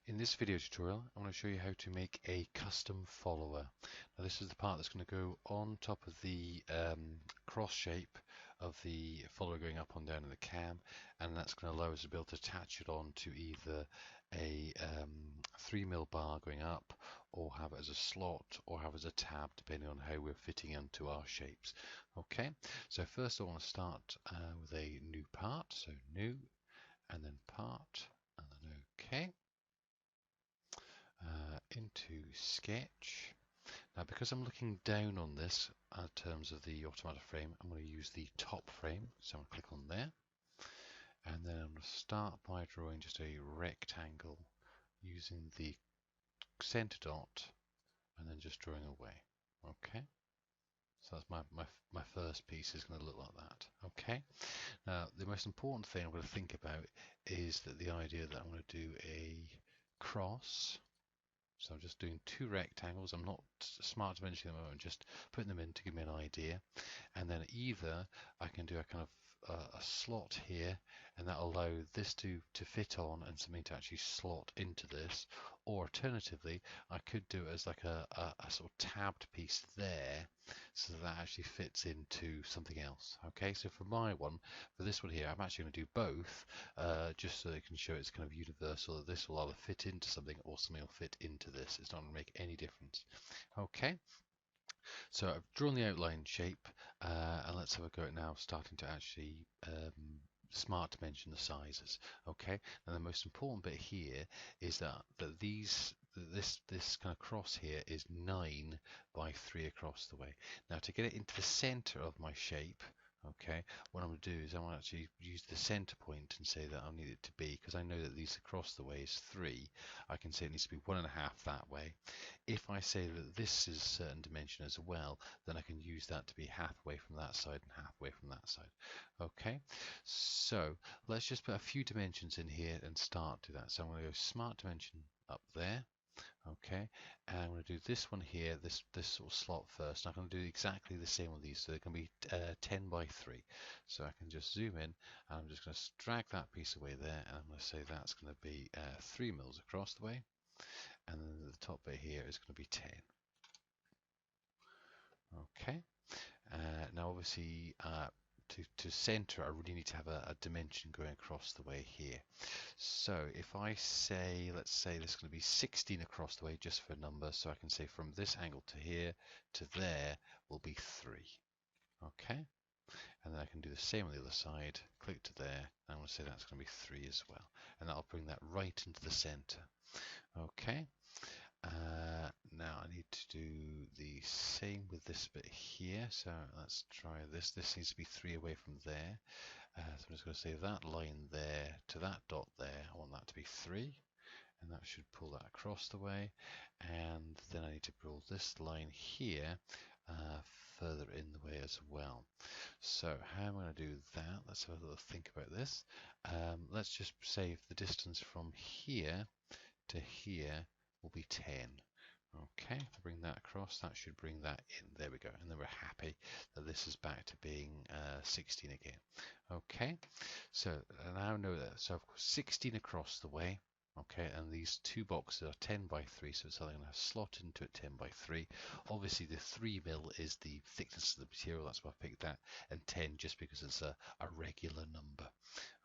In this video tutorial, I want to show you how to make a custom follower. Now this is the part that's going to go on top of the cross shape of the follower going up and down in the cam, and that's going to allow us to be able to attach it on to either a 3mm bar going up, or have it as a slot, or have it as a tab, depending on how we're fitting into our shapes. Okay, so first I want to start with a new part, so new, and then part, and then OK. Into sketch. Now because I'm looking down on this in terms of the automatic frame, I'm going to use the top frame, so I'm going to click on there, and then I'm going to start by drawing just a rectangle using the center dot and then just drawing away. Okay, so that's my first piece is going to look like that. Okay, now the most important thing I'm going to think about is that the idea that I'm going to do a cross. So I'm just doing two rectangles. I'm not smart dimensioning them, I'm just putting them in to give me an idea. And then either I can do a kind of a slot here, and that'll allow this to fit on and something to actually slot into this. Or alternatively, I could do it as like a sort of tabbed piece there, so that actually fits into something else. Okay, so for this one here, I'm actually going to do both, just so it can show it's kind of universal, that this will either fit into something or something will fit into this. It's not going to make any difference. Okay, so I've drawn the outline shape, and let's have a go at now starting to actually smart dimension the sizes. Okay, and the most important bit here is that this kind of cross here is 9 by 3 across the way. Now to get it into the center of my shape, okay, what I'm going to do is I want to actually use the center point and say that I need it to be, because I know that these across the way is 3, I can say it needs to be 1.5 that way. If I say that this is a certain dimension as well, then I can use that to be half away from that side and half away from that side. Okay, so let's just put a few dimensions in here and start to that. So I'm going to go smart dimension up there. Okay, and I'm going to do this one here, this sort of slot first. And I'm going to do exactly the same with these, so they're going to be 10 by 3. So I can just zoom in, and I'm just going to drag that piece away there, and I'm going to say that's going to be 3 mils across the way, and then the top bit here is going to be 10. Okay, now obviously to center, I really need to have a dimension going across the way here. So if I say, let's say this is going to be 16 across the way, just for a number, so I can say from this angle to here to there will be 3. Okay, and then I can do the same on the other side, click to there, and I'm going to say that's going to be 3 as well, and that'll bring that right into the center. Okay, now I need to do the same with this bit here, so let's try this. This needs to be 3 away from there, so I'm just going to say that line there to that dot there, I want that to be 3, and that should pull that across the way. And then I need to pull this line here further in the way as well. So how am I going to do that? Let's have a little think about this. Let's just say if the distance from here to here will be 10. Okay, bring that across, that should bring that in. There we go, and then we're happy that this is back to being 16 again. Okay, so I now know that, so I've got 16 across the way. Okay, and these two boxes are 10 by 3, so it's going to have slot into it 10 by 3. Obviously the 3mm is the thickness of the material, that's why I picked that, and 10 just because it's a regular number.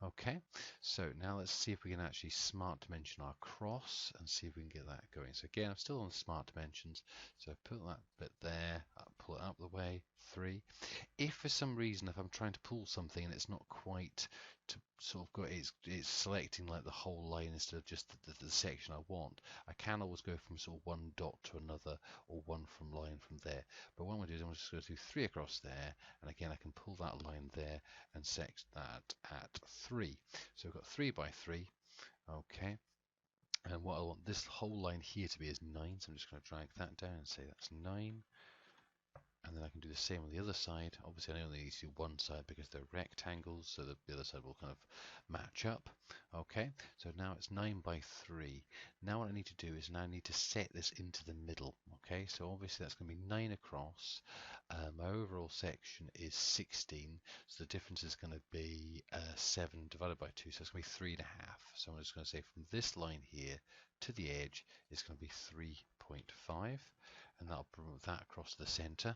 Okay, so now let's see if we can actually smart dimension our cross and see if we can get that going. So again, I'm still on smart dimensions, so I put that bit there, I'll pull it up the way, 3. If for some reason, if I'm trying to pull something and it's not quite to sort of go, it's selecting like the whole line instead of just the section I want, I can always go from sort of one dot to another, or one line from there. But what I'm going to do is I'm just going to do 3 across there, and again I can pull that line there and set that at 3. So we've got 3 by 3. Okay, and what I want this whole line here to be is 9, so I'm just going to drag that down and say that's 9. And then I can do the same on the other side. Obviously I only need to do one side because they're rectangles, so that the other side will kind of match up. Okay, so now it's 9 by 3. Now what I need to do is now I need to set this into the middle. Okay, so obviously that's going to be 9 across. My overall section is 16, so the difference is going to be 7 divided by 2, so it's going to be 3.5. So I'm just going to say from this line here to the edge is going to be 3.5, and that'll bring that across the center.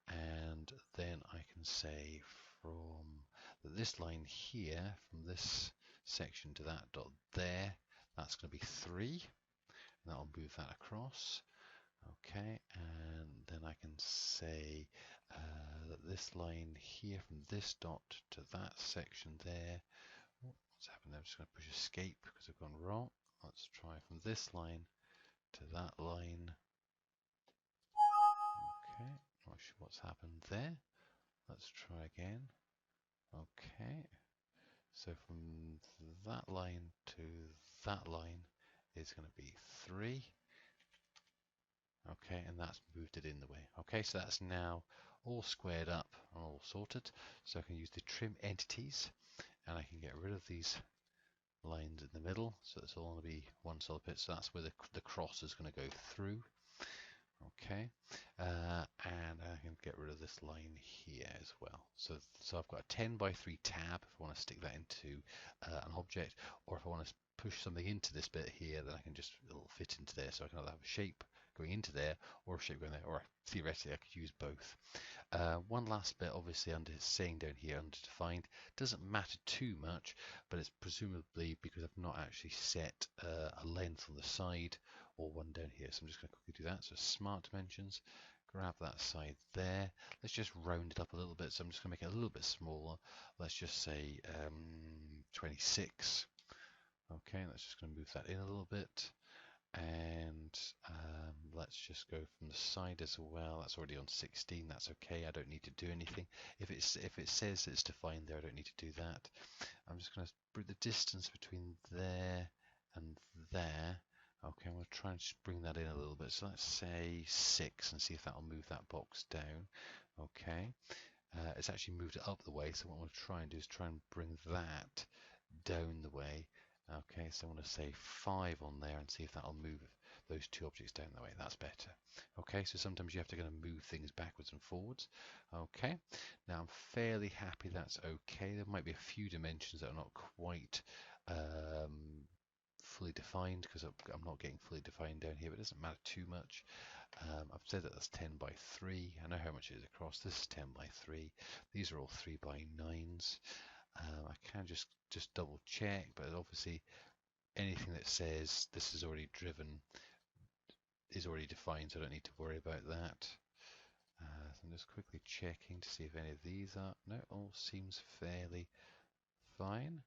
And then I can say from this line here, from this section to that dot there, that's going to be 3, and that'll move that across. Okay, and then I can say that this line here from this dot to that section there, what's happened there? I'm just going to push escape because I've gone wrong. Let's try from this line to that line. Okay, not sure what's happened there. Let's try again. Okay, so from that line to that line is going to be 3. Okay, and that's moved it in the way. Okay, so that's now all squared up and all sorted. So I can use the trim entities, and I can get rid of these lines in the middle. So it's all going to be one solid bit. So that's where the cross is going to go through. Okay, and I can get rid of this line here as well. So I've got a 10 by 3 tab if I want to stick that into an object, or if I want to push something into this bit here, then I can just, it'll fit into there. So I can either have a shape going into there or a shape going there, or theoretically I could use both. One last bit, obviously, under saying down here, under defined, doesn't matter too much, but it's presumably because I've not actually set a length on the side or one down here. So I'm just going to quickly do that. So smart dimensions, grab that side there. Let's just round it up a little bit. So I'm just going to make it a little bit smaller. Let's just say 26. Okay, let's just going to move that in a little bit. And let's just go from the side as well. That's already on 16. That's okay. I don't need to do anything. If it says it's defined there, I don't need to do that. I'm just going to bring the distance between there and there. Okay, I'm going to try and just bring that in a little bit. So let's say 6 and see if that'll move that box down. Okay, it's actually moved it up the way. So what I'm going to try and do is try and bring that down the way. Okay, so I'm going to say 5 on there and see if that'll move those two objects down the way. That's better. Okay, so sometimes you have to kind of move things backwards and forwards. Okay, now I'm fairly happy that's okay. There might be a few dimensions that are not quite fully defined because I'm not getting fully defined down here, but it doesn't matter too much. I've said that that's 10 by 3. I know how much it is across. This is 10 by 3. These are all 3 by 9s. I can just double check, but obviously anything that says this is already driven is already defined, so I don't need to worry about that. So I'm just quickly checking to see if any of these are. No, all seems fairly fine.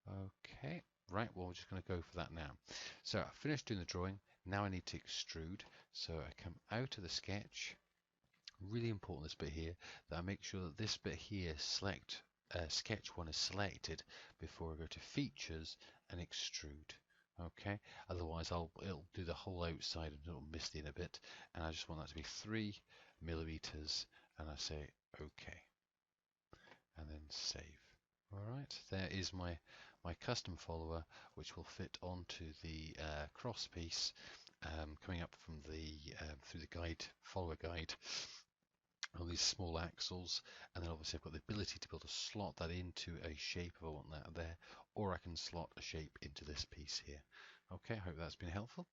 Okay, right, well, we're just going to go for that now. So I finished doing the drawing. Now I need to extrude. So I come out of the sketch. Really important, this bit here, that I make sure that this bit here, sketch 1 is selected before I go to features and extrude. Okay, otherwise it'll do the whole outside and it'll miss the inner bit, and I just want that to be 3 millimeters, and I say okay, and then save. Alright, there is my custom follower, which will fit onto the cross piece coming up from through the guide, follower guide, on these small axles. And then obviously I've got the ability to be able to slot that into a shape if I want that there, or I can slot a shape into this piece here. Okay, I hope that's been helpful.